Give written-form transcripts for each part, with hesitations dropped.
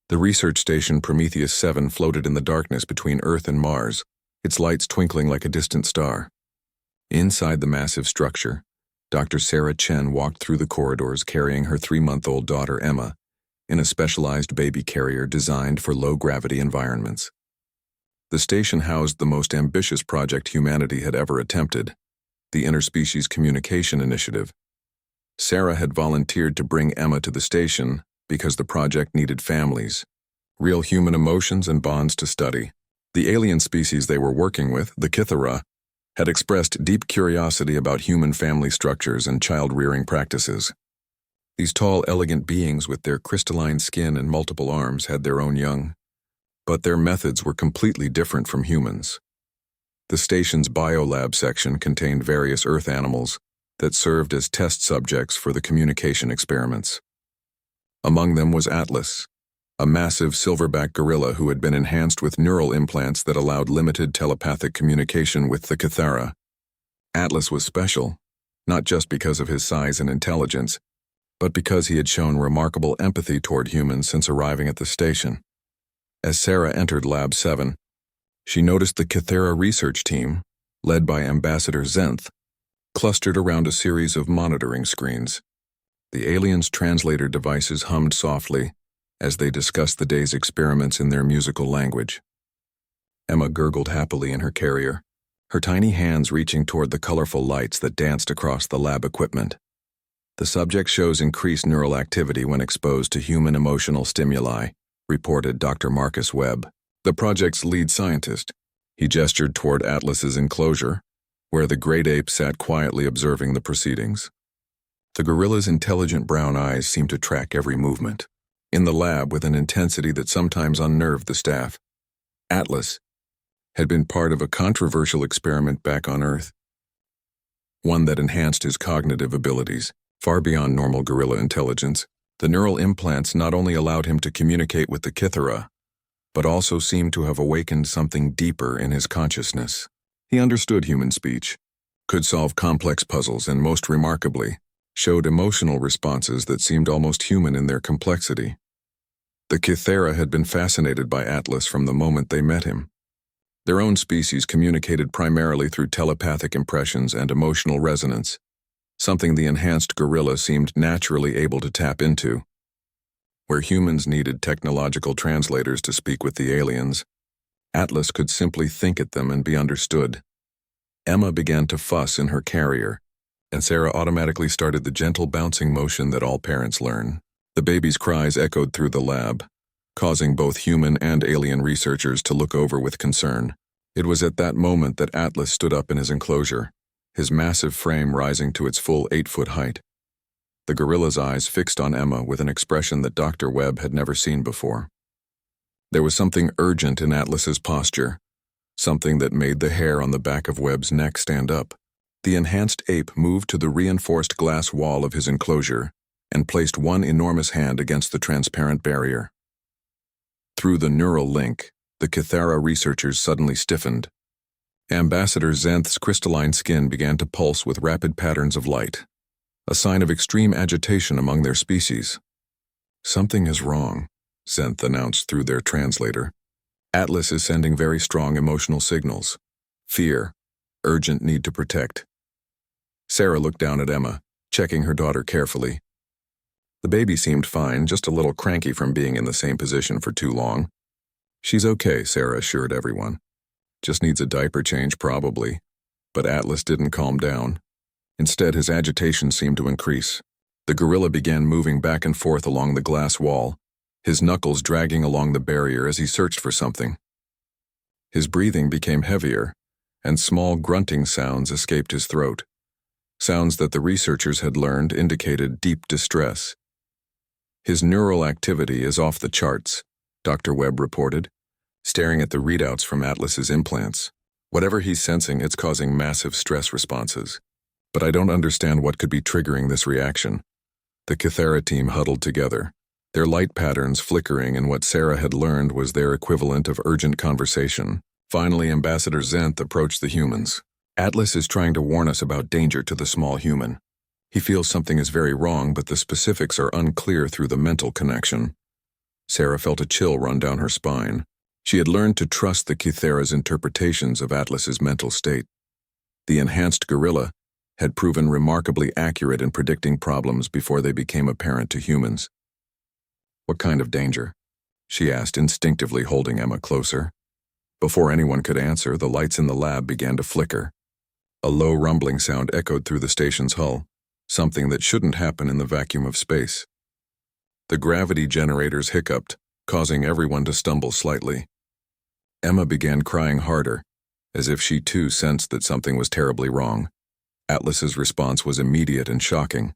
The research station Prometheus 7 floated in the darkness between Earth and Mars, its lights twinkling like a distant star. Inside the massive structure, Dr. Sarah Chen walked through the corridors carrying her 3-month-old daughter Emma in a specialized baby carrier designed for low-gravity environments. The station housed the most ambitious project humanity had ever attempted, the Interspecies Communication Initiative. Sarah had volunteered to bring Emma to the station because the project needed families, real human emotions and bonds to study. The alien species they were working with, the Kythera, had expressed deep curiosity about human family structures and child-rearing practices. These tall, elegant beings with their crystalline skin and multiple arms had their own young, but their methods were completely different from humans. The station's biolab section contained various Earth animals that served as test subjects for the communication experiments. Among them was Atlas, a massive silverback gorilla who had been enhanced with neural implants that allowed limited telepathic communication with the Kythera. Atlas was special, not just because of his size and intelligence, but because he had shown remarkable empathy toward humans since arriving at the station. As Sarah entered Lab 7, she noticed the Kythera research team, led by Ambassador Zenth, clustered around a series of monitoring screens. The aliens' translator devices hummed softly as they discussed the day's experiments in their musical language. Emma gurgled happily in her carrier, her tiny hands reaching toward the colorful lights that danced across the lab equipment. The subject shows increased neural activity when exposed to human emotional stimuli, reported Dr. Marcus Webb, the project's lead scientist. He gestured toward Atlas's enclosure, where the great ape sat quietly observing the proceedings. The gorilla's intelligent brown eyes seemed to track every movement. In the lab, with an intensity that sometimes unnerved the staff, Atlas had been part of a controversial experiment back on Earth, one that enhanced his cognitive abilities far beyond normal gorilla intelligence. The neural implants not only allowed him to communicate with the Kythera, but also seemed to have awakened something deeper in his consciousness. He understood human speech, could solve complex puzzles, and most remarkably, showed emotional responses that seemed almost human in their complexity. The Kythera had been fascinated by Atlas from the moment they met him. Their own species communicated primarily through telepathic impressions and emotional resonance, something the enhanced gorilla seemed naturally able to tap into. Where humans needed technological translators to speak with the aliens, Atlas could simply think at them and be understood. Emma began to fuss in her carrier, and Sarah automatically started the gentle bouncing motion that all parents learn. The baby's cries echoed through the lab, causing both human and alien researchers to look over with concern. It was at that moment that Atlas stood up in his enclosure, his massive frame rising to its full 8-foot height. The gorilla's eyes fixed on Emma with an expression that Dr. Webb had never seen before. There was something urgent in Atlas's posture, something that made the hair on the back of Webb's neck stand up. The enhanced ape moved to the reinforced glass wall of his enclosure and placed one enormous hand against the transparent barrier. Through the neural link, the Kythera researchers suddenly stiffened. Ambassador Zenth's crystalline skin began to pulse with rapid patterns of light, a sign of extreme agitation among their species. "Something is wrong," Zenth announced through their translator. "Atlas is sending very strong emotional signals. Fear, urgent need to protect." Sarah looked down at Emma, checking her daughter carefully. The baby seemed fine, just a little cranky from being in the same position for too long. "She's okay," Sarah assured everyone. "Just needs a diaper change probably." But Atlas didn't calm down. Instead, his agitation seemed to increase. The gorilla began moving back and forth along the glass wall, his knuckles dragging along the barrier as he searched for something. His breathing became heavier, and small grunting sounds escaped his throat. Sounds that the researchers had learned indicated deep distress. "His neural activity is off the charts," Dr. Webb reported, staring at the readouts from Atlas's implants. "Whatever he's sensing, it's causing massive stress responses. But I don't understand what could be triggering this reaction." The Kythera team huddled together, their light patterns flickering, and what Sarah had learned was their equivalent of urgent conversation. Finally, Ambassador Zenth approached the humans. "Atlas is trying to warn us about danger to the small human. He feels something is very wrong, but the specifics are unclear through the mental connection." Sarah felt a chill run down her spine. She had learned to trust the Kithera's interpretations of Atlas's mental state. The enhanced gorilla had proven remarkably accurate in predicting problems before they became apparent to humans. "What kind of danger?" she asked, instinctively holding Emma closer. Before anyone could answer, the lights in the lab began to flicker. A low rumbling sound echoed through the station's hull, something that shouldn't happen in the vacuum of space. The gravity generators hiccuped, causing everyone to stumble slightly. Emma began crying harder, as if she too sensed that something was terribly wrong. Atlas's response was immediate and shocking.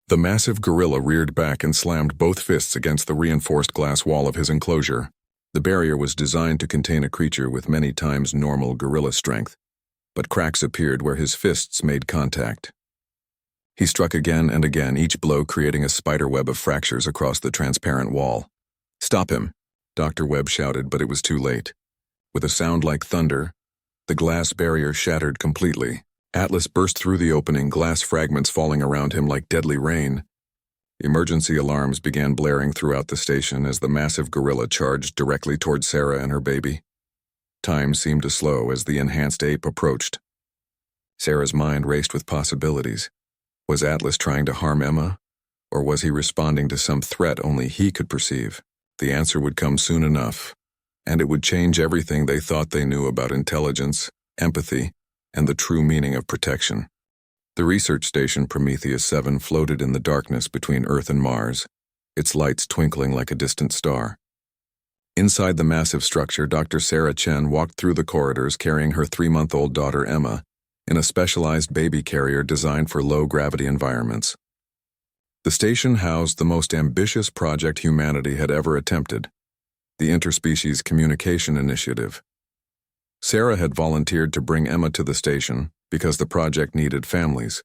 The massive gorilla reared back and slammed both fists against the reinforced glass wall of his enclosure. The barrier was designed to contain a creature with many times normal gorilla strength, but cracks appeared where his fists made contact. He struck again and again, each blow creating a spiderweb of fractures across the transparent wall. "Stop him!" Dr. Webb shouted, but it was too late. With a sound like thunder, the glass barrier shattered completely. Atlas burst through the opening, glass fragments falling around him like deadly rain. Emergency alarms began blaring throughout the station as the massive gorilla charged directly toward Sarah and her baby. Time seemed to slow as the enhanced ape approached. Sarah's mind raced with possibilities. Was Atlas trying to harm Emma, or was he responding to some threat only he could perceive? The answer would come soon enough, and it would change everything they thought they knew about intelligence, empathy, and the true meaning of protection. The research station Prometheus 7 floated in the darkness between Earth and Mars, its lights twinkling like a distant star. Inside the massive structure, Dr. Sarah Chen walked through the corridors carrying her 3-month-old daughter Emma in a specialized baby carrier designed for low-gravity environments. The station housed the most ambitious project humanity had ever attempted, the Interspecies Communication Initiative. Sarah had volunteered to bring Emma to the station because the project needed families,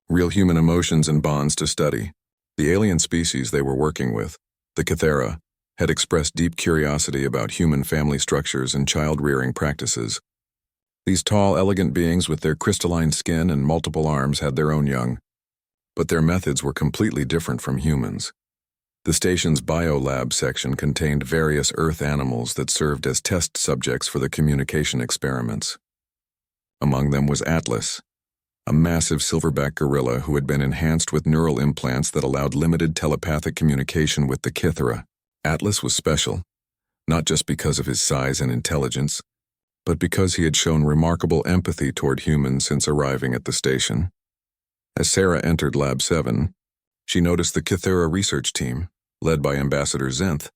real human emotions and bonds to study. The alien species they were working with, the Kithera, had expressed deep curiosity about human family structures and child-rearing practices. These tall, elegant beings with their crystalline skin and multiple arms had their own young, but their methods were completely different from humans. The station's biolab section contained various Earth animals that served as test subjects for the communication experiments. Among them was Atlas, a massive silverback gorilla who had been enhanced with neural implants that allowed limited telepathic communication with the Kithera. Atlas was special, not just because of his size and intelligence, but because he had shown remarkable empathy toward humans since arriving at the station. As Sarah entered Lab 7, she noticed the Kithera research team, led by Ambassador Zenth,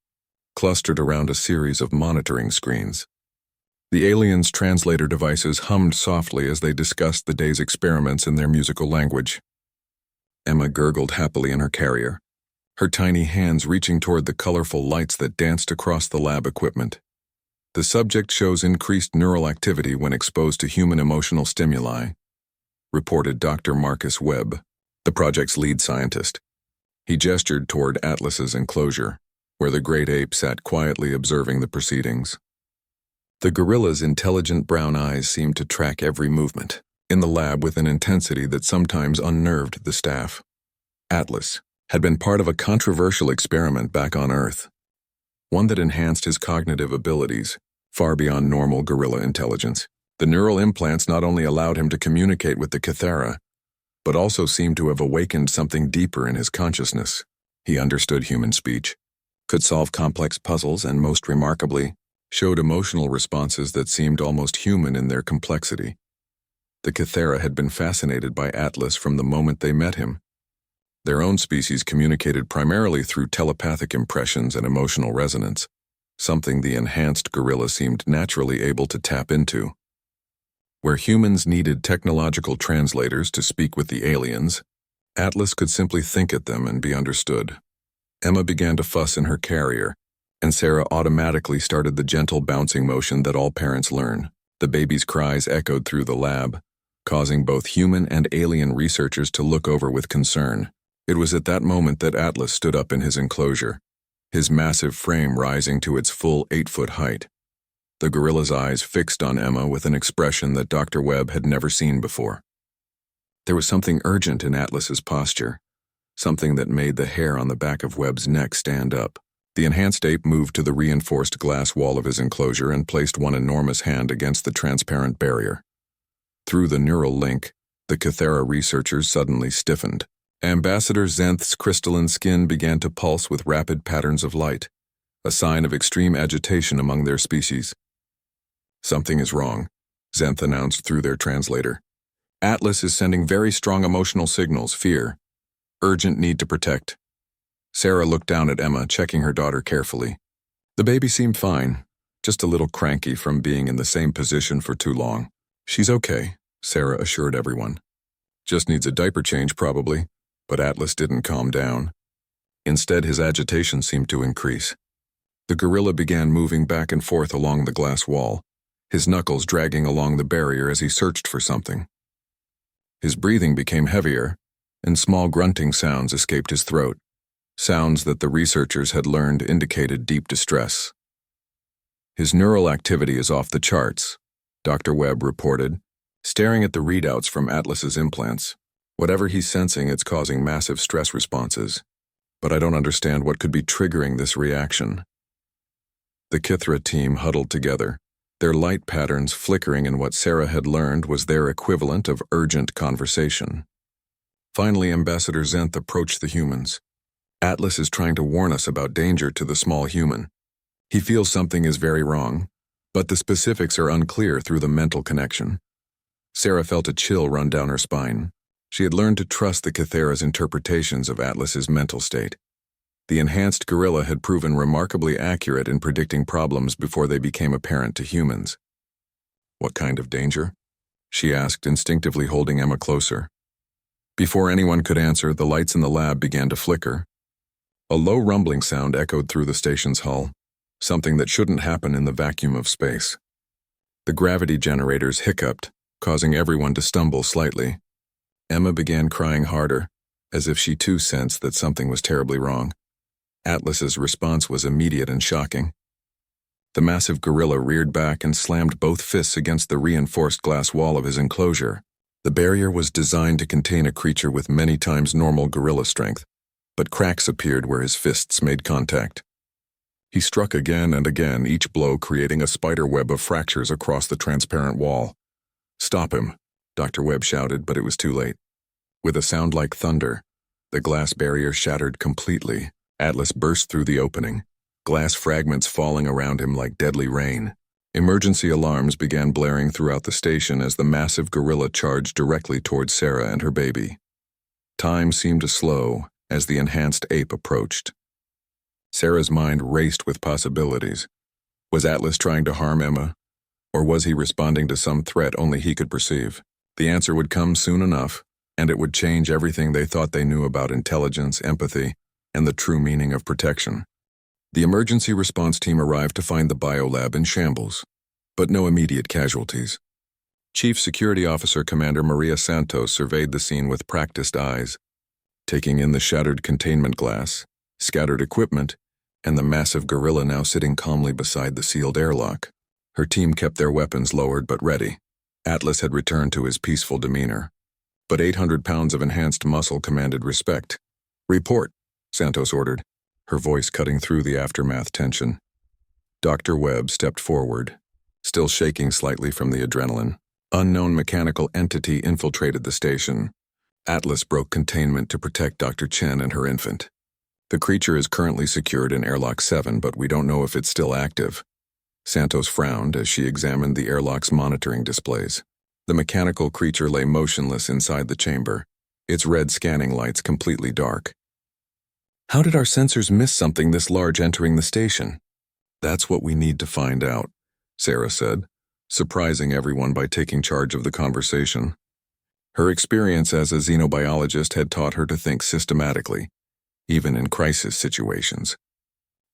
clustered around a series of monitoring screens. The aliens' translator devices hummed softly as they discussed the day's experiments in their musical language. Emma gurgled happily in her carrier, her tiny hands reaching toward the colorful lights that danced across the lab equipment. The subject shows increased neural activity when exposed to human emotional stimuli, reported Dr. Marcus Webb, the project's lead scientist. He gestured toward Atlas's enclosure, where the great ape sat quietly observing the proceedings. The gorilla's intelligent brown eyes seemed to track every movement in the lab with an intensity that sometimes unnerved the staff. Atlas had been part of a controversial experiment back on Earth, one that enhanced his cognitive abilities far beyond normal gorilla intelligence. The neural implants not only allowed him to communicate with the Kithera, but also seemed to have awakened something deeper in his consciousness. He understood human speech, could solve complex puzzles, and most remarkably, showed emotional responses that seemed almost human in their complexity. The Kithera had been fascinated by Atlas from the moment they met him. Their own species communicated primarily through telepathic impressions and emotional resonance, something the enhanced gorilla seemed naturally able to tap into. Where humans needed technological translators to speak with the aliens, Atlas could simply think at them and be understood. Emma began to fuss in her carrier, and Sarah automatically started the gentle bouncing motion that all parents learn. The baby's cries echoed through the lab, causing both human and alien researchers to look over with concern. It was at that moment that Atlas stood up in his enclosure, his massive frame rising to its full 8-foot height. The gorilla's eyes fixed on Emma with an expression that Dr. Webb had never seen before. There was something urgent in Atlas's posture, something that made the hair on the back of Webb's neck stand up. The enhanced ape moved to the reinforced glass wall of his enclosure and placed one enormous hand against the transparent barrier. Through the neural link, the Kythera researchers suddenly stiffened. Ambassador Zenth's crystalline skin began to pulse with rapid patterns of light, a sign of extreme agitation among their species. "Something is wrong," Zenth announced through their translator. "Atlas is sending very strong emotional signals, fear. Urgent need to protect." Sarah looked down at Emma, checking her daughter carefully. The baby seemed fine, just a little cranky from being in the same position for too long. "She's okay," Sarah assured everyone. "Just needs a diaper change probably." But Atlas didn't calm down. Instead, his agitation seemed to increase. The gorilla began moving back and forth along the glass wall, his knuckles dragging along the barrier as he searched for something. His breathing became heavier, and small grunting sounds escaped his throat, sounds that the researchers had learned indicated deep distress. "His neural activity is off the charts," Dr. Webb reported, staring at the readouts from Atlas's implants. "Whatever he's sensing, it's causing massive stress responses. But I don't understand what could be triggering this reaction." The Kythera team huddled together, their light patterns flickering in what Sarah had learned was their equivalent of urgent conversation. Finally, Ambassador Zenth approached the humans. "Atlas is trying to warn us about danger to the small human. He feels something is very wrong, but the specifics are unclear through the mental connection." Sarah felt a chill run down her spine. She had learned to trust the Kythera's interpretations of Atlas's mental state. The enhanced gorilla had proven remarkably accurate in predicting problems before they became apparent to humans. "What kind of danger?" she asked, instinctively holding Emma closer. Before anyone could answer, the lights in the lab began to flicker. A low rumbling sound echoed through the station's hull, something that shouldn't happen in the vacuum of space. The gravity generators hiccuped, causing everyone to stumble slightly. Emma began crying harder, as if she too sensed that something was terribly wrong. Atlas's response was immediate and shocking. The massive gorilla reared back and slammed both fists against the reinforced glass wall of his enclosure. The barrier was designed to contain a creature with many times normal gorilla strength, but cracks appeared where his fists made contact. He struck again and again, each blow creating a spider web of fractures across the transparent wall. "Stop him," Dr. Webb shouted, but it was too late. With a sound like thunder, the glass barrier shattered completely. Atlas burst through the opening, glass fragments falling around him like deadly rain. Emergency alarms began blaring throughout the station as the massive gorilla charged directly towards Sarah and her baby. Time seemed to slow as the enhanced ape approached. Sarah's mind raced with possibilities. Was Atlas trying to harm Emma, or was he responding to some threat only he could perceive? The answer would come soon enough, and it would change everything they thought they knew about intelligence, empathy, and the true meaning of protection. The emergency response team arrived to find the biolab in shambles, but no immediate casualties. Chief Security Officer Commander Maria Santos surveyed the scene with practiced eyes, taking in the shattered containment glass, scattered equipment, and the massive gorilla now sitting calmly beside the sealed airlock. Her team kept their weapons lowered but ready. Atlas had returned to his peaceful demeanor, but 800 pounds of enhanced muscle commanded respect. "Report," Santos ordered, her voice cutting through the aftermath tension. Dr. Webb stepped forward, still shaking slightly from the adrenaline. Unknown mechanical entity infiltrated the station. Atlas broke containment to protect Dr. Chen and her infant. The creature is currently secured in Airlock 7, but we don't know if it's still active. Santos frowned as she examined the airlock's monitoring displays. The mechanical creature lay motionless inside the chamber, its red scanning lights completely dark. "How did our sensors miss something this large entering the station?" "That's what we need to find out," Sarah said, surprising everyone by taking charge of the conversation. Her experience as a xenobiologist had taught her to think systematically, even in crisis situations.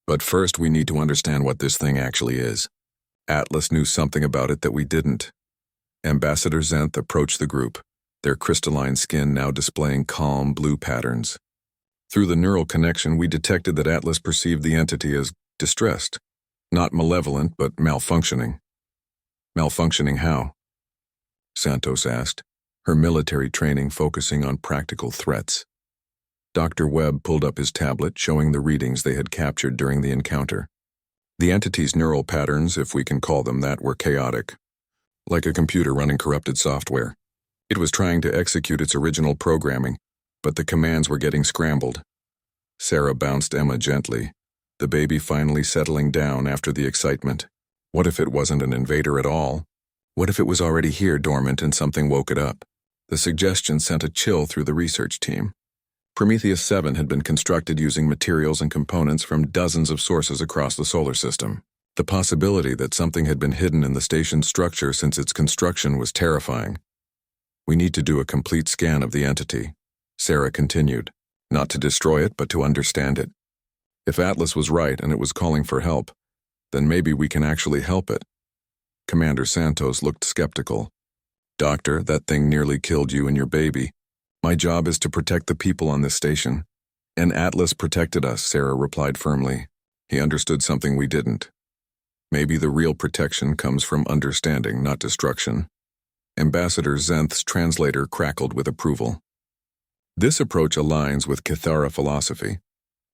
"But first we need to understand what this thing actually is. Atlas knew something about it that we didn't." Ambassador Zenth approached the group, their crystalline skin now displaying calm blue patterns. "Through the neural connection, we detected that Atlas perceived the entity as distressed, not malevolent, but malfunctioning." "Malfunctioning how?" Santos asked, her military training focusing on practical threats. Dr. Webb pulled up his tablet, showing the readings they had captured during the encounter. The entity's neural patterns, if we can call them that, were chaotic, like a computer running corrupted software. It was trying to execute its original programming, but the commands were getting scrambled. Sarah bounced Emma gently, the baby finally settling down after the excitement. What if it wasn't an invader at all? What if it was already here dormant and something woke it up? The suggestion sent a chill through the research team. Prometheus 7 had been constructed using materials and components from dozens of sources across the solar system. The possibility that something had been hidden in the station's structure since its construction was terrifying. "We need to do a complete scan of the entity," Sarah continued. "Not to destroy it, but to understand it. If Atlas was right and it was calling for help, then maybe we can actually help it." Commander Santos looked skeptical. "Doctor, that thing nearly killed you and your baby. My job is to protect the people on this station." "And Atlas protected us," Sarah replied firmly. "He understood something we didn't. Maybe the real protection comes from understanding, not destruction." Ambassador Zenth's translator crackled with approval. "This approach aligns with Cathara philosophy.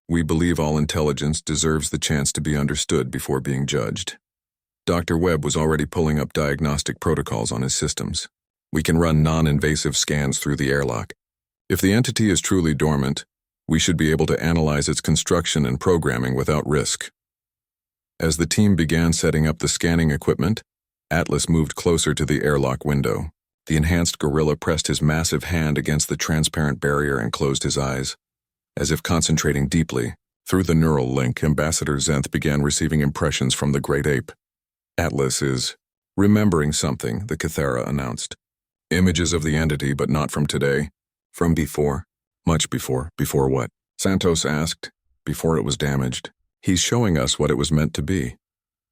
We believe all intelligence deserves the chance to be understood before being judged." Dr. Webb was already pulling up diagnostic protocols on his systems. "We can run non-invasive scans through the airlock. If the entity is truly dormant, we should be able to analyze its construction and programming without risk." As the team began setting up the scanning equipment, Atlas moved closer to the airlock window. The enhanced gorilla pressed his massive hand against the transparent barrier and closed his eyes, as if concentrating deeply. Through the neural link, Ambassador Zenth began receiving impressions from the great ape. "Atlas is remembering something," the Cathara announced. "Images of the entity, but not from today. From before." "Much before." "Before what?" Santos asked. "Before it was damaged. He's showing us what it was meant to be."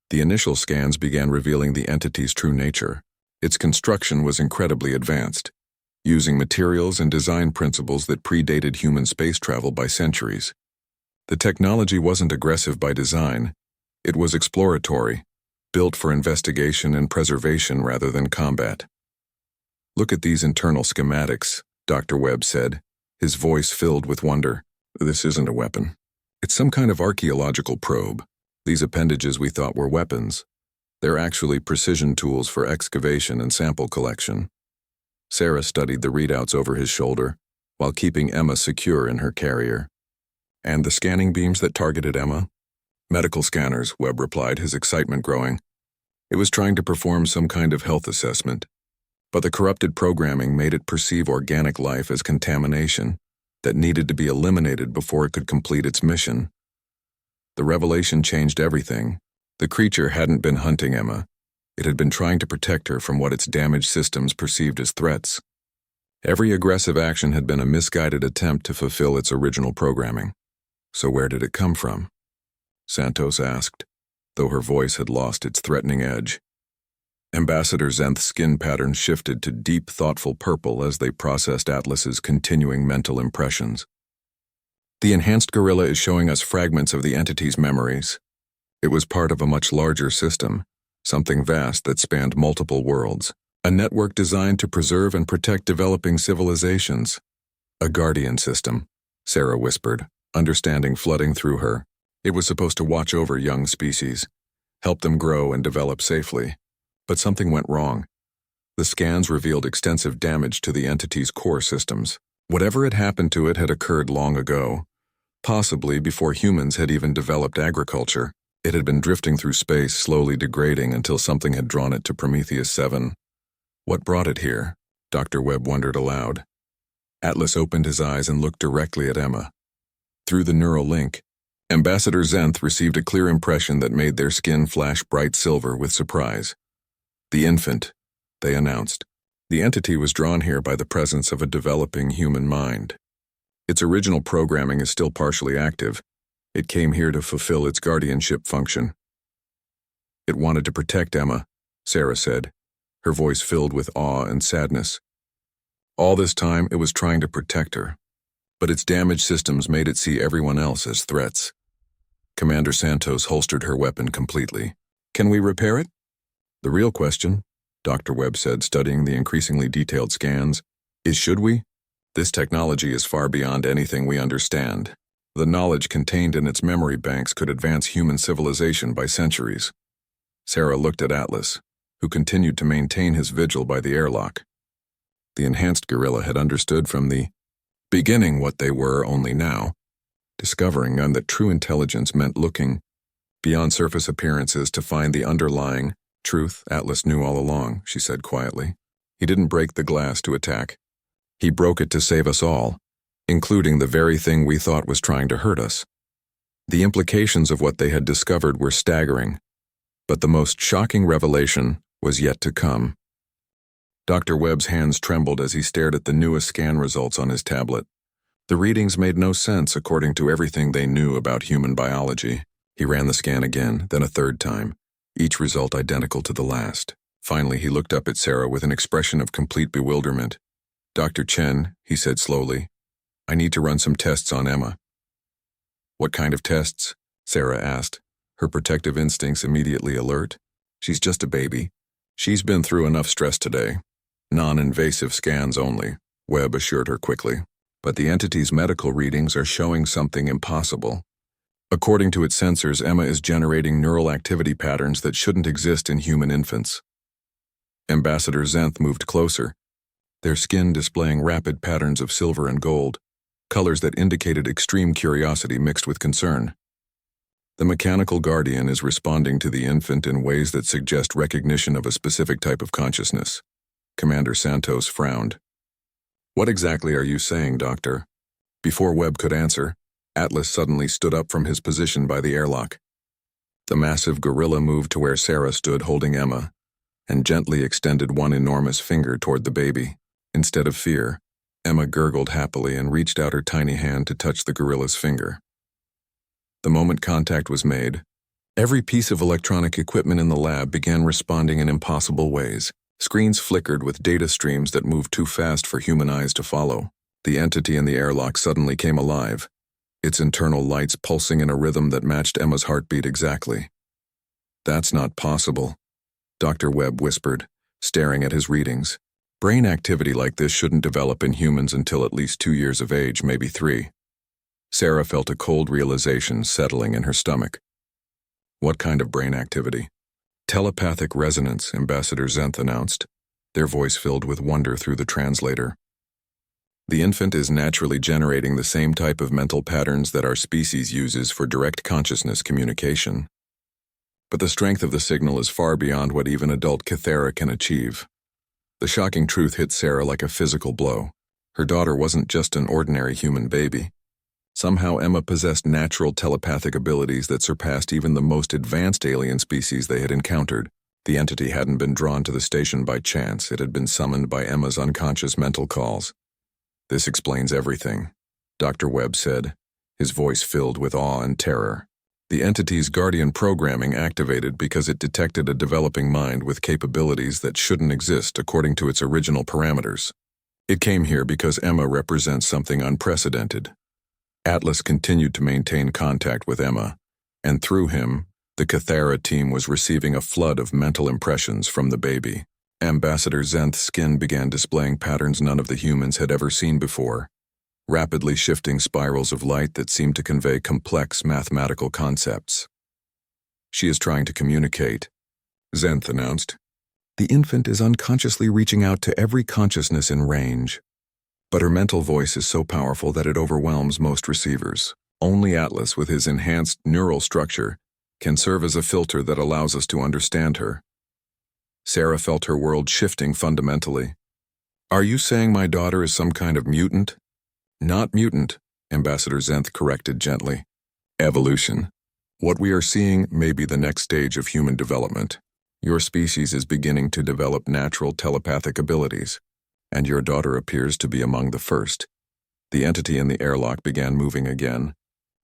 The initial scans began revealing the entity's true nature. Its construction was incredibly advanced, using materials and design principles that predated human space travel by centuries. The technology wasn't aggressive by design. It was exploratory, built for investigation and preservation rather than combat. "Look at these internal schematics," Dr. Webb said, his voice filled with wonder. "This isn't a weapon. It's some kind of archaeological probe. These appendages we thought were weapons. They're actually precision tools for excavation and sample collection." Sarah studied the readouts over his shoulder, while keeping Emma secure in her carrier. "And the scanning beams that targeted Emma?" "Medical scanners," Webb replied, his excitement growing. "It was trying to perform some kind of health assessment, but the corrupted programming made it perceive organic life as contamination that needed to be eliminated before it could complete its mission. The revelation changed everything. The creature hadn't been hunting Emma. It had been trying to protect her from what its damaged systems perceived as threats. Every aggressive action had been a misguided attempt to fulfill its original programming. So where did it come from?" Santos asked, though her voice had lost its threatening edge. Ambassador Zenth's skin pattern shifted to deep, thoughtful purple as they processed Atlas's continuing mental impressions. "The enhanced gorilla is showing us fragments of the entity's memories. It was part of a much larger system, something vast that spanned multiple worlds. A network designed to preserve and protect developing civilizations. A guardian system," Sarah whispered, understanding flooding through her. "It was supposed to watch over young species, help them grow and develop safely. But something went wrong. The scans revealed extensive damage to the entity's core systems. Whatever had happened to it had occurred long ago, possibly before humans had even developed agriculture. It had been drifting through space, slowly degrading until something had drawn it to Prometheus 7. What brought it here? Dr. Webb wondered aloud. Atlas opened his eyes and looked directly at Emma. Through the neural link, Ambassador Zenth received a clear impression that made their skin flash bright silver with surprise. "The infant," they announced. "The entity was drawn here by the presence of a developing human mind. Its original programming is still partially active. It came here to fulfill its guardianship function." "It wanted to protect Emma," Sarah said, her voice filled with awe and sadness. "All this time, it was trying to protect her, but its damaged systems made it see everyone else as threats." Commander Santos holstered her weapon completely. "Can we repair it?" "The real question," Dr. Webb said, studying the increasingly detailed scans, "is should we? This technology is far beyond anything we understand. The knowledge contained in its memory banks could advance human civilization by centuries. Sarah looked at Atlas, who continued to maintain his vigil by the airlock. The enhanced gorilla had understood from the beginning what they were only now, discovering that true intelligence meant looking beyond surface appearances to find the underlying truth. Atlas knew all along, she said quietly. He didn't break the glass to attack. He broke it to save us all, including the very thing we thought was trying to hurt us. The implications of what they had discovered were staggering, but the most shocking revelation was yet to come. Dr. Webb's hands trembled as he stared at the newest scan results on his tablet. The readings made no sense according to everything they knew about human biology. He ran the scan again, then a third time, each result identical to the last. Finally, he looked up at Sarah with an expression of complete bewilderment. "Dr. Chen," he said slowly, "I need to run some tests on Emma." "What kind of tests?" Sarah asked, her protective instincts immediately alert. "She's just a baby. She's been through enough stress today." "Non-invasive scans only," Webb assured her quickly. "But the entity's medical readings are showing something impossible. According to its sensors, Emma is generating neural activity patterns that shouldn't exist in human infants." Ambassador Zenth moved closer, their skin displaying rapid patterns of silver and gold, colors that indicated extreme curiosity mixed with concern. "The mechanical guardian is responding to the infant in ways that suggest recognition of a specific type of consciousness." Commander Santos frowned. "What exactly are you saying, Doctor?" Before Webb could answer, Atlas suddenly stood up from his position by the airlock. The massive gorilla moved to where Sarah stood holding Emma, and gently extended one enormous finger toward the baby. Instead of fear, Emma gurgled happily and reached out her tiny hand to touch the gorilla's finger. The moment contact was made, every piece of electronic equipment in the lab began responding in impossible ways. Screens flickered with data streams that moved too fast for human eyes to follow. The entity in the airlock suddenly came alive, its internal lights pulsing in a rhythm that matched Emma's heartbeat exactly. "That's not possible," Dr. Webb whispered, staring at his readings. "Brain activity like this shouldn't develop in humans until at least 2 years of age, maybe 3. Sarah felt a cold realization settling in her stomach. "What kind of brain activity?" "Telepathic resonance," Ambassador Zenth announced, their voice filled with wonder through the translator. "The infant is naturally generating the same type of mental patterns that our species uses for direct consciousness communication. But the strength of the signal is far beyond what even adult Cathera can achieve." The shocking truth hit Sarah like a physical blow. Her daughter wasn't just an ordinary human baby. Somehow Emma possessed natural telepathic abilities that surpassed even the most advanced alien species they had encountered. The entity hadn't been drawn to the station by chance, it had been summoned by Emma's unconscious mental calls. "This explains everything," Dr. Webb said, his voice filled with awe and terror. "The entity's guardian programming activated because it detected a developing mind with capabilities that shouldn't exist according to its original parameters. It came here because Emma represents something unprecedented." Atlas continued to maintain contact with Emma, and through him, the Cathera team was receiving a flood of mental impressions from the baby. Ambassador Zenth's skin began displaying patterns none of the humans had ever seen before, rapidly shifting spirals of light that seemed to convey complex mathematical concepts. "She is trying to communicate," Zenth announced. "The infant is unconsciously reaching out to every consciousness in range. But her mental voice is so powerful that it overwhelms most receivers. Only Atlas, with his enhanced neural structure, can serve as a filter that allows us to understand her." Sarah felt her world shifting fundamentally. "Are you saying my daughter is some kind of mutant?" "Not mutant," Ambassador Zenth corrected gently. "Evolution. What we are seeing may be the next stage of human development. Your species is beginning to develop natural telepathic abilities, and your daughter appears to be among the first." The entity in the airlock began moving again,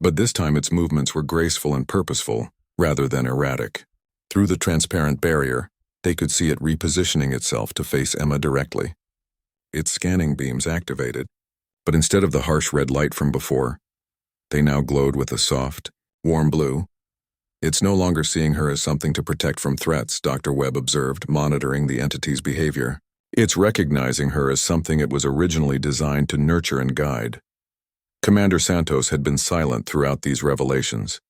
but this time its movements were graceful and purposeful, rather than erratic. Through the transparent barrier, they could see it repositioning itself to face Emma directly. Its scanning beams activated, but instead of the harsh red light from before, they now glowed with a soft, warm blue. "It's no longer seeing her as something to protect from threats," Dr. Webb observed, monitoring the entity's behavior. It's recognizing her as something it was originally designed to nurture and guide. Commander Santos had been silent throughout these revelations,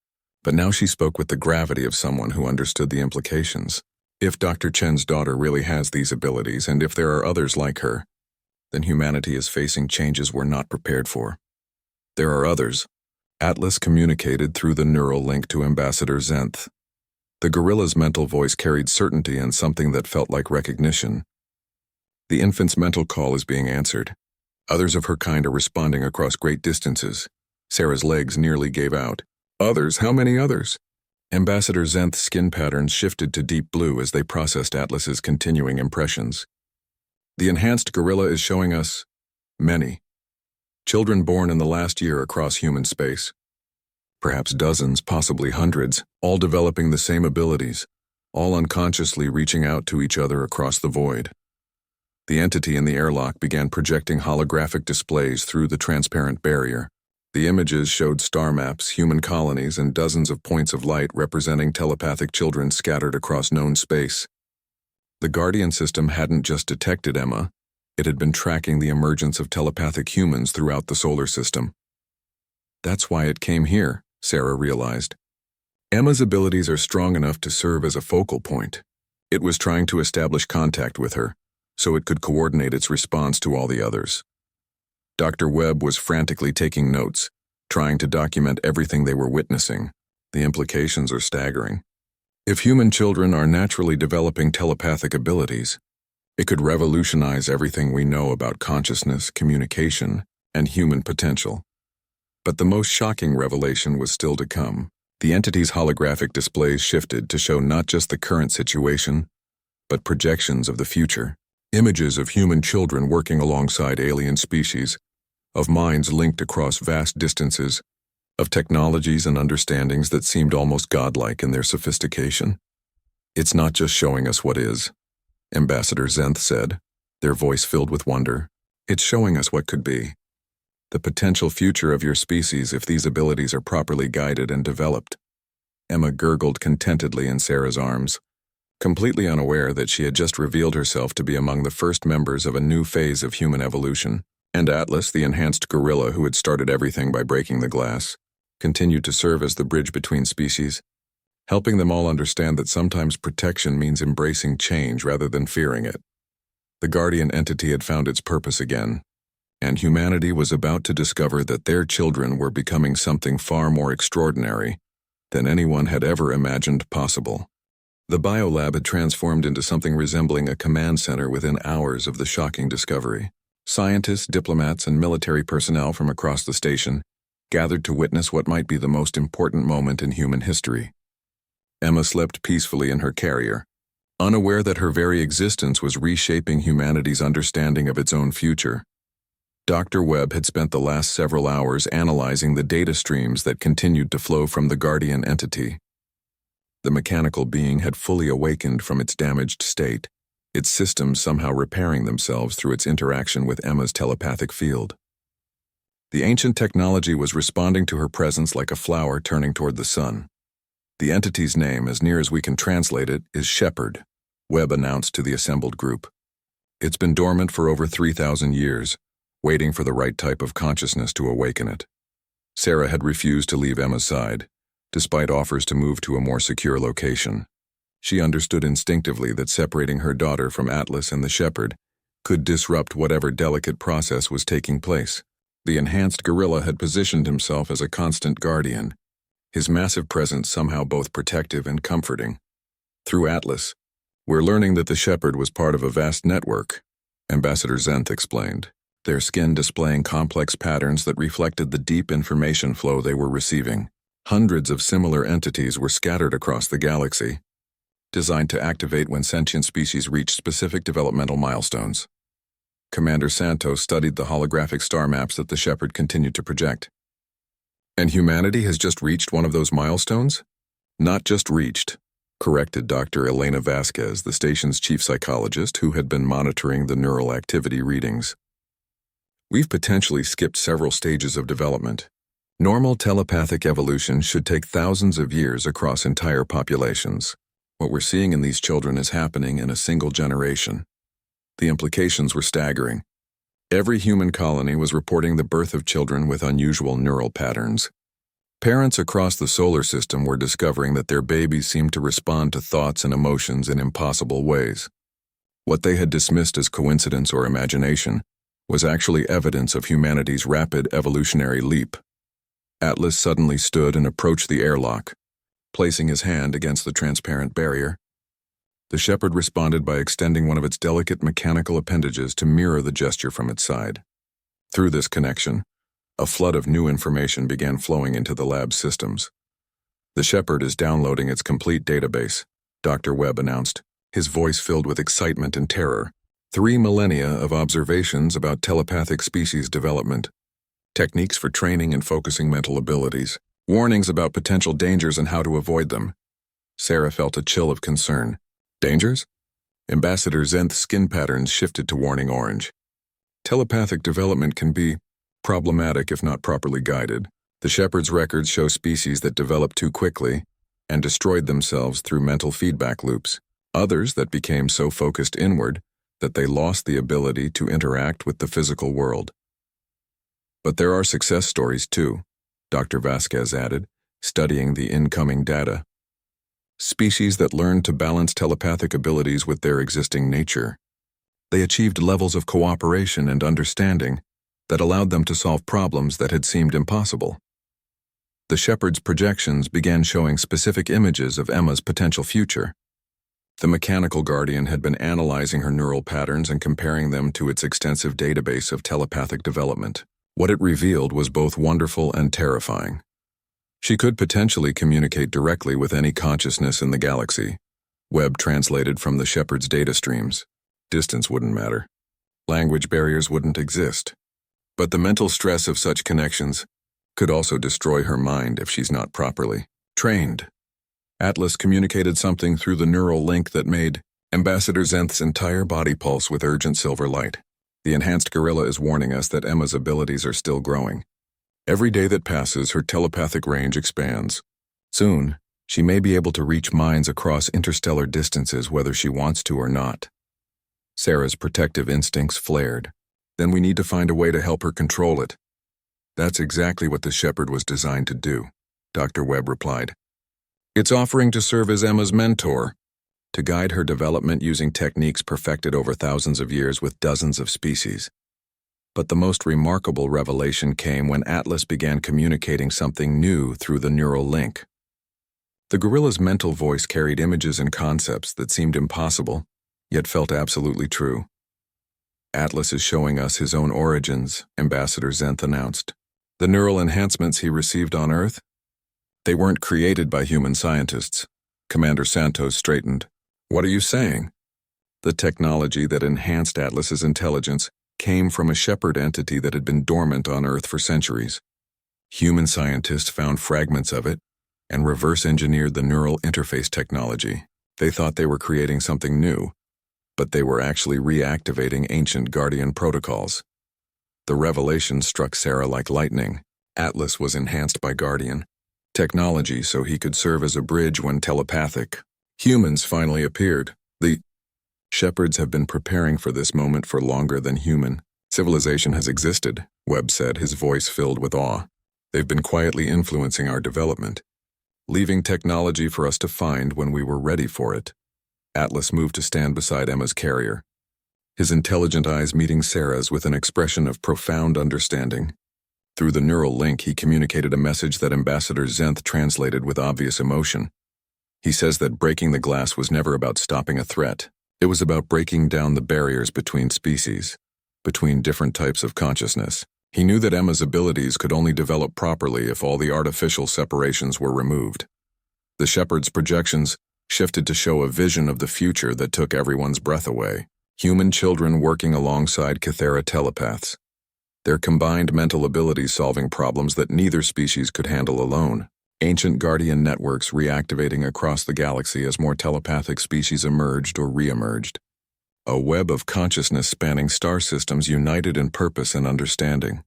but now she spoke with the gravity of someone who understood the implications. If Dr. Chen's daughter really has these abilities, and if there are others like her, then humanity is facing changes we're not prepared for. There are others. Atlas communicated through the neural link to Ambassador Zenth. The gorilla's mental voice carried certainty and something that felt like recognition. The infant's mental call is being answered. Others of her kind are responding across great distances. Sarah's legs nearly gave out. Others? How many others? Ambassador Zenth's skin patterns shifted to deep blue as they processed Atlas's continuing impressions. The enhanced gorilla is showing us many. Children born in the last year across human space. Perhaps dozens, possibly hundreds, all developing the same abilities, all unconsciously reaching out to each other across the void. The entity in the airlock began projecting holographic displays through the transparent barrier. The images showed star maps, human colonies, and dozens of points of light representing telepathic children scattered across known space. The Guardian system hadn't just detected Emma, it had been tracking the emergence of telepathic humans throughout the solar system. That's why it came here, Sarah realized. Emma's abilities are strong enough to serve as a focal point. It was trying to establish contact with her, so it could coordinate its response to all the others. Dr. Webb was frantically taking notes, trying to document everything they were witnessing. The implications are staggering. If human children are naturally developing telepathic abilities, it could revolutionize everything we know about consciousness, communication, and human potential. But the most shocking revelation was still to come. The entity's holographic displays shifted to show not just the current situation, but projections of the future. Images of human children working alongside alien species, of minds linked across vast distances, of technologies and understandings that seemed almost godlike in their sophistication. It's not just showing us what is, Ambassador Zenth said, their voice filled with wonder. It's showing us what could be. The potential future of your species if these abilities are properly guided and developed. Emma gurgled contentedly in Sarah's arms, completely unaware that she had just revealed herself to be among the first members of a new phase of human evolution. And Atlas, the enhanced gorilla who had started everything by breaking the glass, continued to serve as the bridge between species, helping them all understand that sometimes protection means embracing change rather than fearing it. The Guardian entity had found its purpose again, and humanity was about to discover that their children were becoming something far more extraordinary than anyone had ever imagined possible. The biolab had transformed into something resembling a command center within hours of the shocking discovery. Scientists, diplomats, and military personnel from across the station gathered to witness what might be the most important moment in human history. Emma slept peacefully in her carrier, unaware that her very existence was reshaping humanity's understanding of its own future. Dr. Webb had spent the last several hours analyzing the data streams that continued to flow from the Guardian entity. The mechanical being had fully awakened from its damaged state, its systems somehow repairing themselves through its interaction with Emma's telepathic field. The ancient technology was responding to her presence like a flower turning toward the sun. The entity's name, as near as we can translate it, is Shepherd, Webb announced to the assembled group. It's been dormant for over 3,000 years, waiting for the right type of consciousness to awaken it. Sarah had refused to leave Emma's side, despite offers to move to a more secure location. She understood instinctively that separating her daughter from Atlas and the Shepherd could disrupt whatever delicate process was taking place. The enhanced gorilla had positioned himself as a constant guardian, his massive presence somehow both protective and comforting. Through Atlas, we're learning that the Shepherd was part of a vast network, Ambassador Zenth explained, their skin displaying complex patterns that reflected the deep information flow they were receiving. Hundreds of similar entities were scattered across the galaxy, designed to activate when sentient species reached specific developmental milestones. Commander Santos studied the holographic star maps that the Shepherd continued to project. And humanity has just reached one of those milestones? Not just reached, corrected Dr. Elena Vasquez, the station's chief psychologist who had been monitoring the neural activity readings. We've potentially skipped several stages of development. Normal telepathic evolution should take thousands of years across entire populations. What we're seeing in these children is happening in a single generation. The implications were staggering. Every human colony was reporting the birth of children with unusual neural patterns. Parents across the solar system were discovering that their babies seemed to respond to thoughts and emotions in impossible ways. What they had dismissed as coincidence or imagination was actually evidence of humanity's rapid evolutionary leap. Atlas suddenly stood and approached the airlock, placing his hand against the transparent barrier. The shepherd responded by extending one of its delicate mechanical appendages to mirror the gesture from its side. Through this connection, a flood of new information began flowing into the lab's systems. "The shepherd is downloading its complete database," Dr. Webb announced, his voice filled with excitement and terror. 3 millennia of observations about telepathic species development, techniques for training and focusing mental abilities, warnings about potential dangers and how to avoid them. Sarah felt a chill of concern. Dangers? Ambassador Zenth's skin patterns shifted to warning orange. Telepathic development can be problematic if not properly guided. The shepherd's records show species that developed too quickly and destroyed themselves through mental feedback loops. Others that became so focused inward that they lost the ability to interact with the physical world. But there are success stories too, Dr. Vasquez added, studying the incoming data. Species that learned to balance telepathic abilities with their existing nature. They achieved levels of cooperation and understanding that allowed them to solve problems that had seemed impossible. The shepherd's projections began showing specific images of Emma's potential future. The mechanical guardian had been analyzing her neural patterns and comparing them to its extensive database of telepathic development. What it revealed was both wonderful and terrifying. She could potentially communicate directly with any consciousness in the galaxy. Webb translated from the shepherd's data streams. Distance wouldn't matter. Language barriers wouldn't exist. But the mental stress of such connections could also destroy her mind if she's not properly trained. Atlas communicated something through the neural link that made Ambassador Zenth's entire body pulse with urgent silver light. The enhanced gorilla is warning us that Emma's abilities are still growing. Every day that passes, her telepathic range expands. Soon, she may be able to reach minds across interstellar distances whether she wants to or not. Sarah's protective instincts flared. Then we need to find a way to help her control it. That's exactly what the shepherd was designed to do, Dr. Webb replied. It's offering to serve as Emma's mentor, to guide her development using techniques perfected over thousands of years with dozens of species. But the most remarkable revelation came when Atlas began communicating something new through the neural link. The gorilla's mental voice carried images and concepts that seemed impossible, yet felt absolutely true. Atlas is showing us his own origins, Ambassador Zenth announced. The neural enhancements he received on Earth? They weren't created by human scientists. Commander Santos straightened. What are you saying? The technology that enhanced Atlas's intelligence came from a shepherd entity that had been dormant on Earth for centuries. Human scientists found fragments of it and reverse-engineered the neural interface technology. They thought they were creating something new, but they were actually reactivating ancient Guardian protocols. The revelation struck Sarah like lightning. Atlas was enhanced by Guardian technology so he could serve as a bridge when telepathic. Humans finally appeared. The shepherds have been preparing for this moment for longer than human civilization has existed, Webb said, his voice filled with awe. They've been quietly influencing our development, leaving technology for us to find when we were ready for it. Atlas moved to stand beside Emma's carrier, his intelligent eyes meeting Sarah's with an expression of profound understanding. Through the neural link, he communicated a message that Ambassador Zenth translated with obvious emotion. He says that breaking the glass was never about stopping a threat. It was about breaking down the barriers between species, between different types of consciousness. He knew that Emma's abilities could only develop properly if all the artificial separations were removed. The shepherd's projections shifted to show a vision of the future that took everyone's breath away. Human children working alongside Cathera telepaths. Their combined mental abilities solving problems that neither species could handle alone. Ancient Guardian networks reactivating across the galaxy as more telepathic species emerged or re-emerged. A web of consciousness spanning star systems united in purpose and understanding.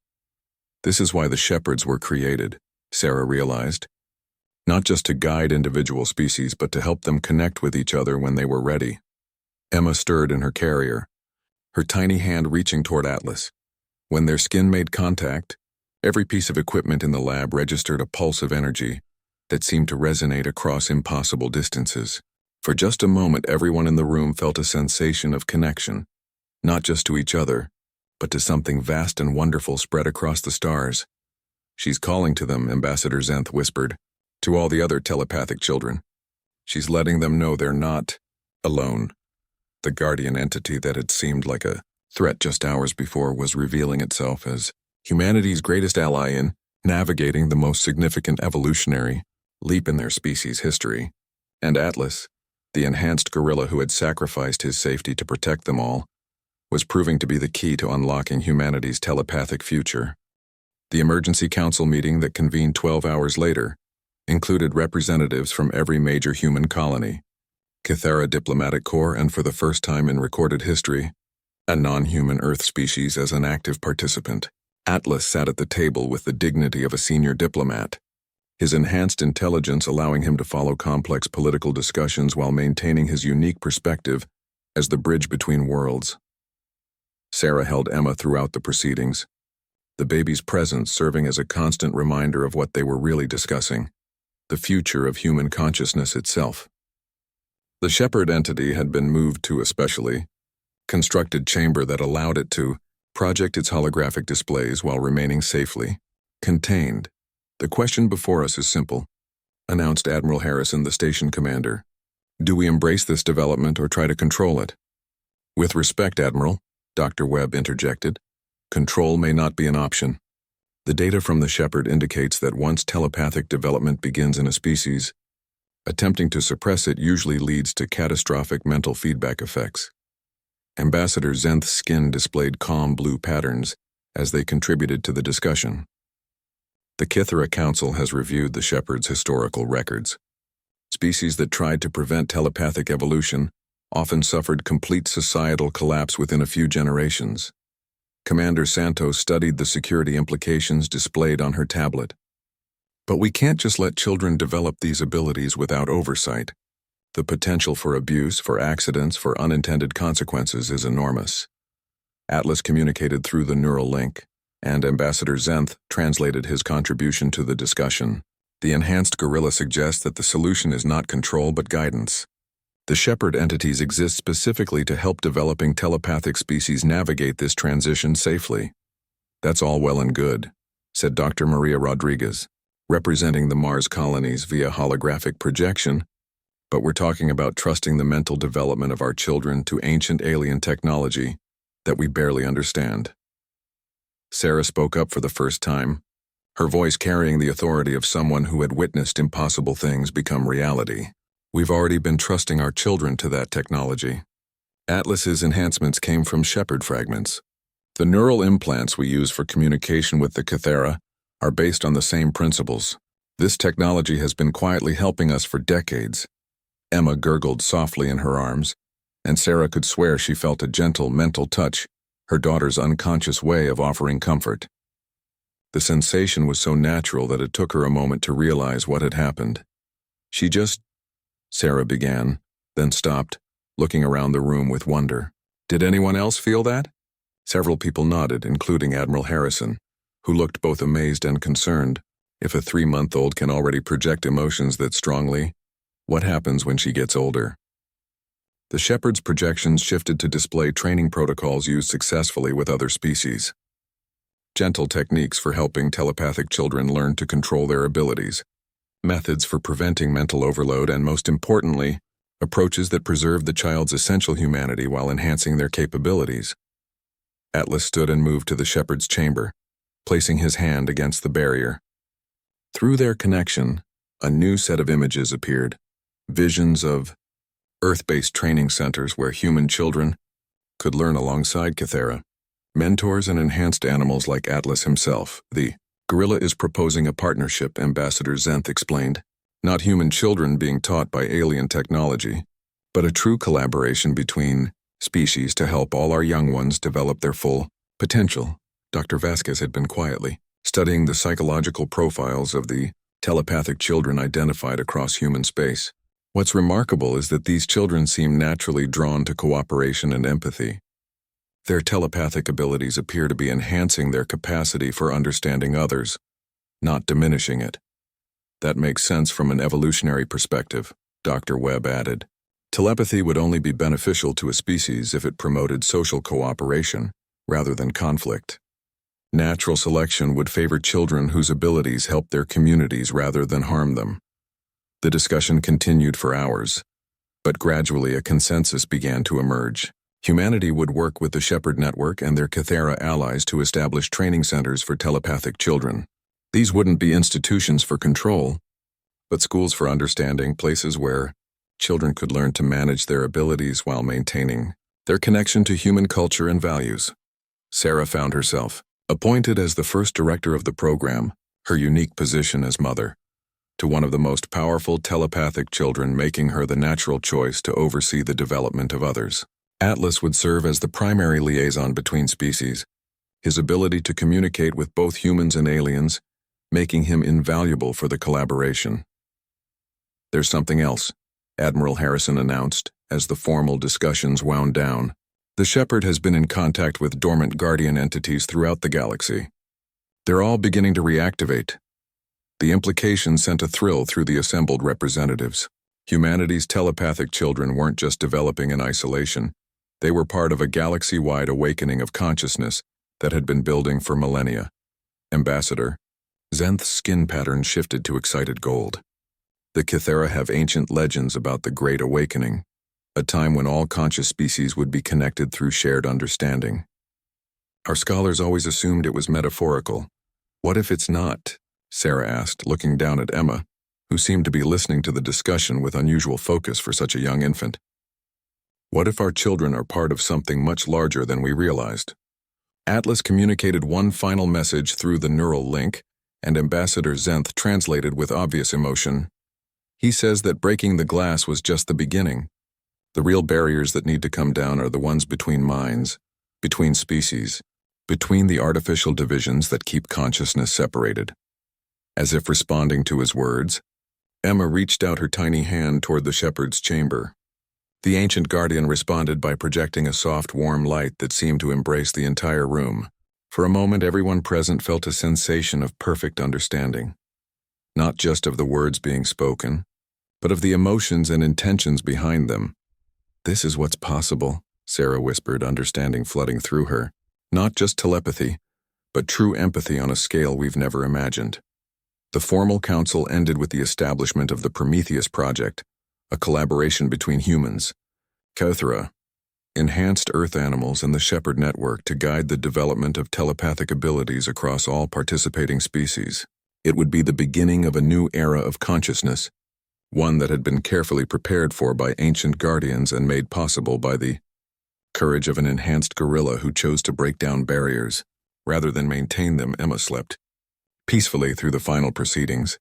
This is why the shepherds were created, Sarah realized. Not just to guide individual species, but to help them connect with each other when they were ready. Emma stirred in her carrier. her tiny hand reaching toward Atlas. When their skin made contact, every piece of equipment in the lab registered a pulse of energy that seemed to resonate across impossible distances. For just a moment, everyone in the room felt a sensation of connection, not just to each other, but to something vast and wonderful spread across the stars. "She's calling to them," Ambassador Zenth whispered, to all the other telepathic children. "She's letting them know they're not alone." The guardian entity that had seemed like a threat just hours before was revealing itself as humanity's greatest ally in navigating the most significant evolutionary leap in their species' history. And Atlas, the enhanced gorilla who had sacrificed his safety to protect them all, was proving to be the key to unlocking humanity's telepathic future. The emergency council meeting that convened 12 hours later included representatives from every major human colony, Kythera Diplomatic Corps, and for the first time in recorded history, a non-human Earth species as an active participant. Atlas sat at the table with the dignity of a senior diplomat, his enhanced intelligence allowing him to follow complex political discussions while maintaining his unique perspective as the bridge between worlds. Sarah held Emma throughout the proceedings, the baby's presence serving as a constant reminder of what they were really discussing, the future of human consciousness itself. The Shepherd entity had been moved to a specially constructed chamber that allowed it to project its holographic displays while remaining safely contained. "The question before us is simple," announced Admiral Harrison, the station commander. "Do we embrace this development or try to control it?" "With respect, Admiral," Dr. Webb interjected, "control may not be an option. The data from the Shepherd indicates that once telepathic development begins in a species, attempting to suppress it usually leads to catastrophic mental feedback effects." Ambassador Zenth's skin displayed calm blue patterns as they contributed to the discussion. "The Kythera Council has reviewed the Shepherd's historical records. Species that tried to prevent telepathic evolution often suffered complete societal collapse within a few generations." Commander Santos studied the security implications displayed on her tablet. "But we can't just let children develop these abilities without oversight. The potential for abuse, for accidents, for unintended consequences is enormous." Atlas communicated through the neural link, and Ambassador Zenth translated his contribution to the discussion. "The enhanced gorilla suggests that the solution is not control but guidance. The Shepherd entities exist specifically to help developing telepathic species navigate this transition safely." "That's all well and good," said Dr. Maria Rodriguez, representing the Mars colonies via holographic projection, "but we're talking about trusting the mental development of our children to ancient alien technology that we barely understand." Sarah spoke up for the first time, her voice carrying the authority of someone who had witnessed impossible things become reality. "We've already been trusting our children to that technology. Atlas's enhancements came from Shepherd fragments. The neural implants we use for communication with the Kythera are based on the same principles. This technology has been quietly helping us for decades." Emma gurgled softly in her arms, and Sarah could swear she felt a gentle mental touch, her daughter's unconscious way of offering comfort. The sensation was so natural that it took her a moment to realize what had happened. Sarah began, then stopped, looking around the room with wonder. "Did anyone else feel that?" Several people nodded, including Admiral Harrison, who looked both amazed and concerned. "If a 3-month-old can already project emotions that strongly, what happens when she gets older?" The Shepherd's projections shifted to display training protocols used successfully with other species. Gentle techniques for helping telepathic children learn to control their abilities, methods for preventing mental overload, and most importantly, approaches that preserve the child's essential humanity while enhancing their capabilities. Atlas stood and moved to the Shepherd's chamber, placing his hand against the barrier. Through their connection, a new set of images appeared, visions of Earth-based training centers where human children could learn alongside Kythera, mentors and enhanced animals like Atlas himself. "The gorilla is proposing a partnership," Ambassador Zenth explained. "Not human children being taught by alien technology, but a true collaboration between species to help all our young ones develop their full potential." Dr. Vasquez had been quietly studying the psychological profiles of the telepathic children identified across human space. "What's remarkable is that these children seem naturally drawn to cooperation and empathy. Their telepathic abilities appear to be enhancing their capacity for understanding others, not diminishing it. That makes sense from an evolutionary perspective, Dr. Webb added. Telepathy would only be beneficial to a species if it promoted social cooperation, rather than conflict. Natural selection would favor children whose abilities help their communities rather than harm them. The discussion continued for hours, but gradually a consensus began to emerge. Humanity would work with the Shepherd Network and their Kythera allies to establish training centers for telepathic children. These wouldn't be institutions for control, but schools for understanding, places where children could learn to manage their abilities while maintaining their connection to human culture and values. Sarah found herself appointed as the first director of the program, her unique position as mother to one of the most powerful telepathic children, making her the natural choice to oversee the development of others. Atlas would serve as the primary liaison between species, his ability to communicate with both humans and aliens, making him invaluable for the collaboration. There's something else, Admiral Harrison announced as the formal discussions wound down. The Shepherd has been in contact with dormant Guardian entities throughout the galaxy. They're all beginning to reactivate. The implication sent a thrill through the assembled representatives. Humanity's telepathic children weren't just developing in isolation. They were part of a galaxy-wide awakening of consciousness that had been building for millennia. Ambassador, Zenth's skin pattern shifted to excited gold. The Kythera have ancient legends about the Great Awakening, a time when all conscious species would be connected through shared understanding. Our scholars always assumed it was metaphorical. What if it's not? Sarah asked, looking down at Emma, who seemed to be listening to the discussion with unusual focus for such a young infant. What if our children are part of something much larger than we realized? Atlas communicated one final message through the neural link, and Ambassador Zenth translated with obvious emotion. He says that breaking the glass was just the beginning. The real barriers that need to come down are the ones between minds, between species, between the artificial divisions that keep consciousness separated. As if responding to his words, Emma reached out her tiny hand toward the Shepherd's chamber. The ancient guardian responded by projecting a soft, warm light that seemed to embrace the entire room. For a moment, everyone present felt a sensation of perfect understanding, not just of the words being spoken, but of the emotions and intentions behind them. This is what's possible, Sarah whispered, understanding flooding through her. Not just telepathy, but true empathy on a scale we've never imagined. The formal council ended with the establishment of the Prometheus Project, a collaboration between humans, Kythera, enhanced Earth animals, and the Shepherd Network to guide the development of telepathic abilities across all participating species. It would be the beginning of a new era of consciousness, one that had been carefully prepared for by ancient guardians and made possible by the courage of an enhanced gorilla who chose to break down barriers rather than maintain them. Emma slept peacefully through the final proceedings,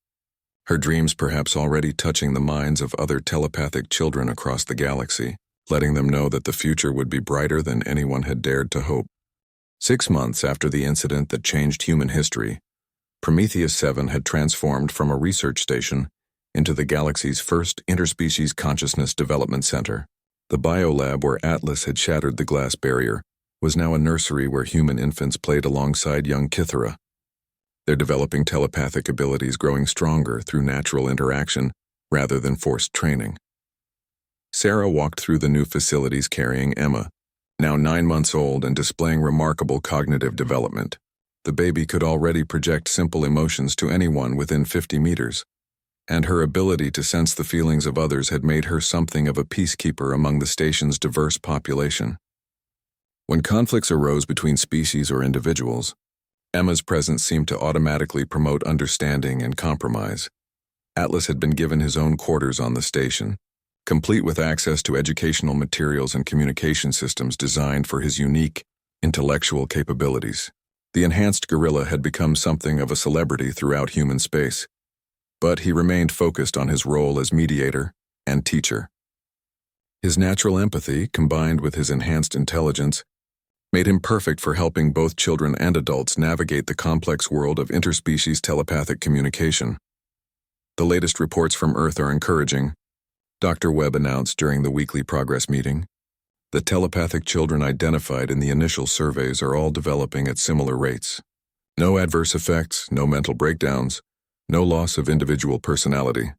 her dreams perhaps already touching the minds of other telepathic children across the galaxy, letting them know that the future would be brighter than anyone had dared to hope. 6 months after the incident that changed human history, Prometheus 7 had transformed from a research station into the galaxy's first interspecies consciousness development center. The biolab where Atlas had shattered the glass barrier was now a nursery where human infants played alongside young Kythera, their developing telepathic abilities growing stronger through natural interaction rather than forced training. Sarah walked through the new facilities carrying Emma, now 9 months old and displaying remarkable cognitive development. The baby could already project simple emotions to anyone within 50 meters, and her ability to sense the feelings of others had made her something of a peacekeeper among the station's diverse population. When conflicts arose between species or individuals, Emma's presence seemed to automatically promote understanding and compromise. Atlas had been given his own quarters on the station, complete with access to educational materials and communication systems designed for his unique, intellectual capabilities. The enhanced gorilla had become something of a celebrity throughout human space, but he remained focused on his role as mediator and teacher. His natural empathy, combined with his enhanced intelligence, made him perfect for helping both children and adults navigate the complex world of interspecies telepathic communication. The latest reports from Earth are encouraging, Dr. Webb announced during the weekly progress meeting. The telepathic children identified in the initial surveys are all developing at similar rates. No adverse effects, no mental breakdowns, no loss of individual personality.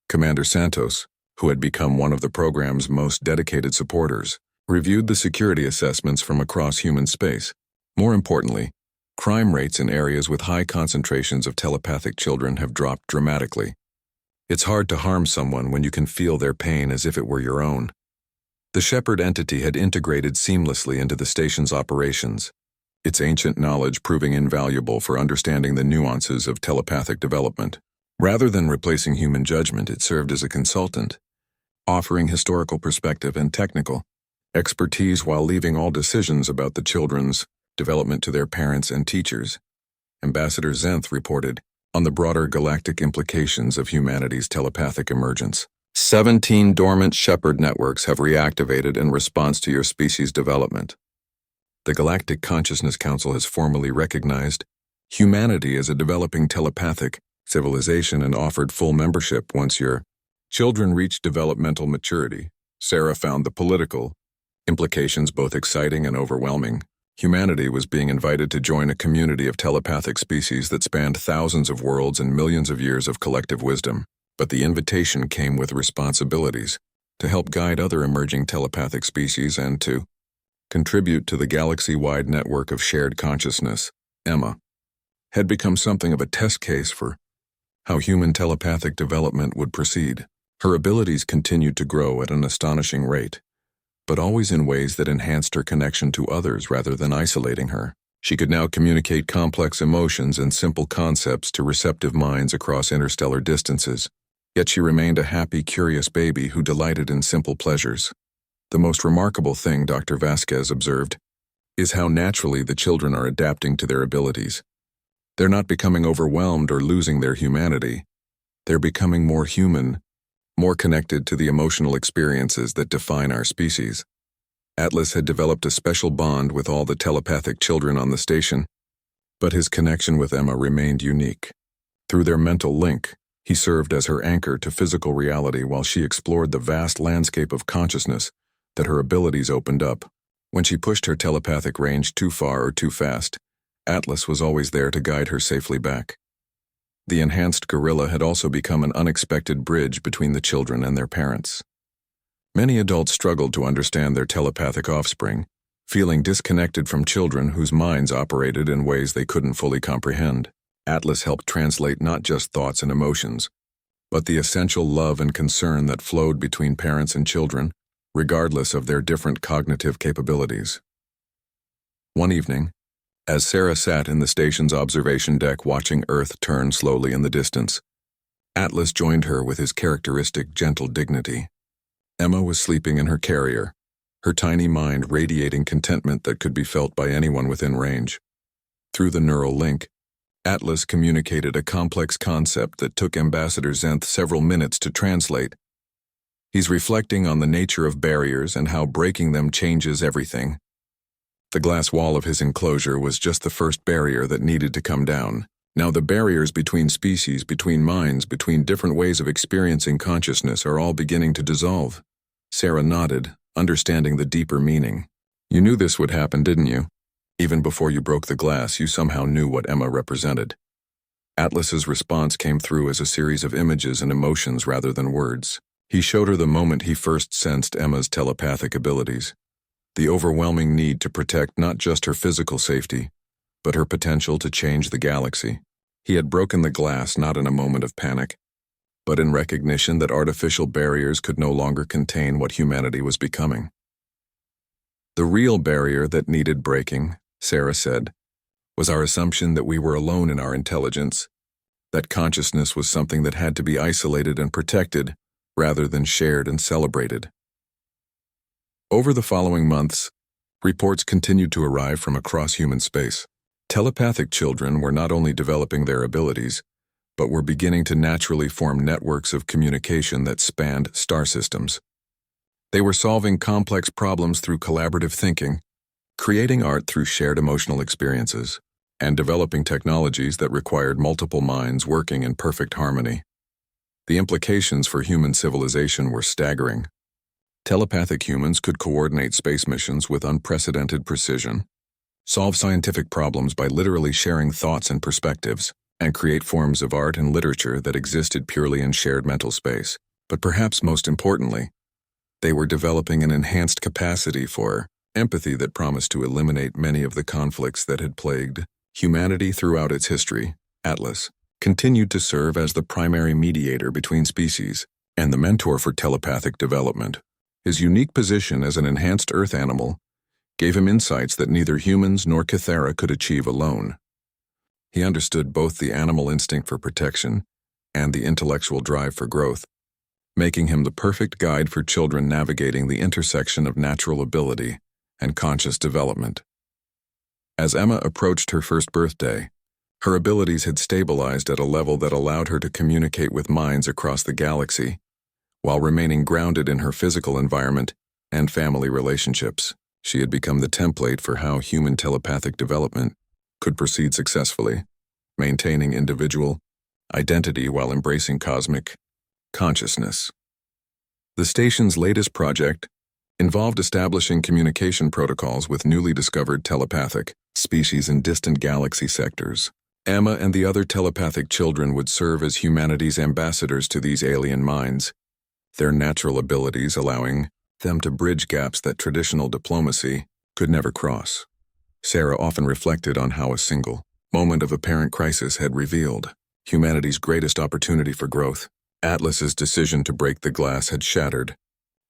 Commander Santos, who had become one of the program's most dedicated supporters, reviewed the security assessments from across human space. More importantly, crime rates in areas with high concentrations of telepathic children have dropped dramatically. It's hard to harm someone when you can feel their pain as if it were your own. The Shepherd entity had integrated seamlessly into the station's operations, its ancient knowledge proving invaluable for understanding the nuances of telepathic development. Rather than replacing human judgment, it served as a consultant, offering historical perspective and technical expertise while leaving all decisions about the children's development to their parents and teachers. Ambassador Zenth reported on the broader galactic implications of humanity's telepathic emergence. 17 dormant Shepherd networks have reactivated in response to your species' development. The Galactic Consciousness Council has formally recognized humanity as a developing telepathic civilization and offered full membership once your children reach developmental maturity. Sarah found the political implications both exciting and overwhelming. Humanity was being invited to join a community of telepathic species that spanned thousands of worlds and millions of years of collective wisdom. But the invitation came with responsibilities to help guide other emerging telepathic species and to contribute to the galaxy-wide network of shared consciousness. Emma had become something of a test case for how human telepathic development would proceed. Her abilities continued to grow at an astonishing rate, but always in ways that enhanced her connection to others rather than isolating her. She could now communicate complex emotions and simple concepts to receptive minds across interstellar distances. Yet she remained a happy, curious baby who delighted in simple pleasures. The most remarkable thing, Dr. Vasquez observed, is how naturally the children are adapting to their abilities. They're not becoming overwhelmed or losing their humanity. They're becoming more human, more connected to the emotional experiences that define our species. Atlas had developed a special bond with all the telepathic children on the station, but his connection with Emma remained unique. Through their mental link, he served as her anchor to physical reality while she explored the vast landscape of consciousness that her abilities opened up. When she pushed her telepathic range too far or too fast, Atlas was always there to guide her safely back. The enhanced gorilla had also become an unexpected bridge between the children and their parents. Many adults struggled to understand their telepathic offspring, feeling disconnected from children whose minds operated in ways they couldn't fully comprehend. Atlas helped translate not just thoughts and emotions, but the essential love and concern that flowed between parents and children, regardless of their different cognitive capabilities. One evening, as Sarah sat in the station's observation deck watching Earth turn slowly in the distance, Atlas joined her with his characteristic gentle dignity. Emma was sleeping in her carrier, her tiny mind radiating contentment that could be felt by anyone within range. Through the neural link, Atlas communicated a complex concept that took Ambassador Zenth several minutes to translate. He's reflecting on the nature of barriers and how breaking them changes everything. The glass wall of his enclosure was just the first barrier that needed to come down. Now the barriers between species, between minds, between different ways of experiencing consciousness are all beginning to dissolve. Sarah nodded, understanding the deeper meaning. You knew this would happen, didn't you? Even before you broke the glass, you somehow knew what Emma represented. Atlas's response came through as a series of images and emotions rather than words. He showed her the moment he first sensed Emma's telepathic abilities, the overwhelming need to protect not just her physical safety, but her potential to change the galaxy. He had broken the glass not in a moment of panic, but in recognition that artificial barriers could no longer contain what humanity was becoming. The real barrier that needed breaking, Sarah said, was our assumption that we were alone in our intelligence, that consciousness was something that had to be isolated and protected rather than shared and celebrated. Over the following months, reports continued to arrive from across human space. Telepathic children were not only developing their abilities, but were beginning to naturally form networks of communication that spanned star systems. They were solving complex problems through collaborative thinking, creating art through shared emotional experiences, and developing technologies that required multiple minds working in perfect harmony. The implications for human civilization were staggering. Telepathic humans could coordinate space missions with unprecedented precision, solve scientific problems by literally sharing thoughts and perspectives, and create forms of art and literature that existed purely in shared mental space. But perhaps most importantly, they were developing an enhanced capacity for empathy that promised to eliminate many of the conflicts that had plagued humanity throughout its history. Atlas continued to serve as the primary mediator between species and the mentor for telepathic development. His unique position as an enhanced Earth animal gave him insights that neither humans nor Cythera could achieve alone. He understood both the animal instinct for protection and the intellectual drive for growth, making him the perfect guide for children navigating the intersection of natural ability and conscious development. As Emma approached her first birthday, her abilities had stabilized at a level that allowed her to communicate with minds across the galaxy, while remaining grounded in her physical environment and family relationships. She had become the template for how human telepathic development could proceed successfully, maintaining individual identity while embracing cosmic consciousness. The station's latest project involved establishing communication protocols with newly discovered telepathic species in distant galaxy sectors. Emma and the other telepathic children would serve as humanity's ambassadors to these alien minds, their natural abilities allowing them to bridge gaps that traditional diplomacy could never cross. Sarah often reflected on how a single moment of apparent crisis had revealed humanity's greatest opportunity for growth. Atlas's decision to break the glass had shattered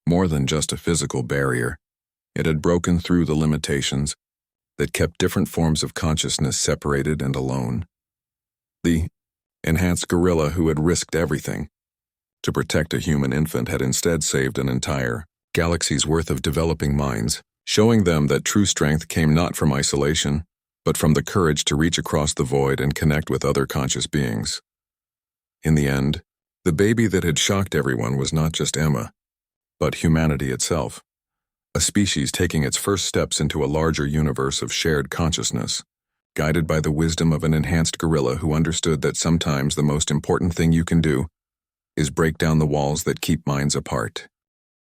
more than just a physical barrier. It had broken through the limitations that kept different forms of consciousness separated and alone. The enhanced gorilla who had risked everything to protect a human infant had instead saved an entire galaxy's worth of developing minds, showing them that true strength came not from isolation, but from the courage to reach across the void and connect with other conscious beings. In the end, the baby that had shocked everyone was not just Emma, but humanity itself, a species taking its first steps into a larger universe of shared consciousness, guided by the wisdom of an enhanced gorilla who understood that sometimes the most important thing you can do is break down the walls that keep minds apart.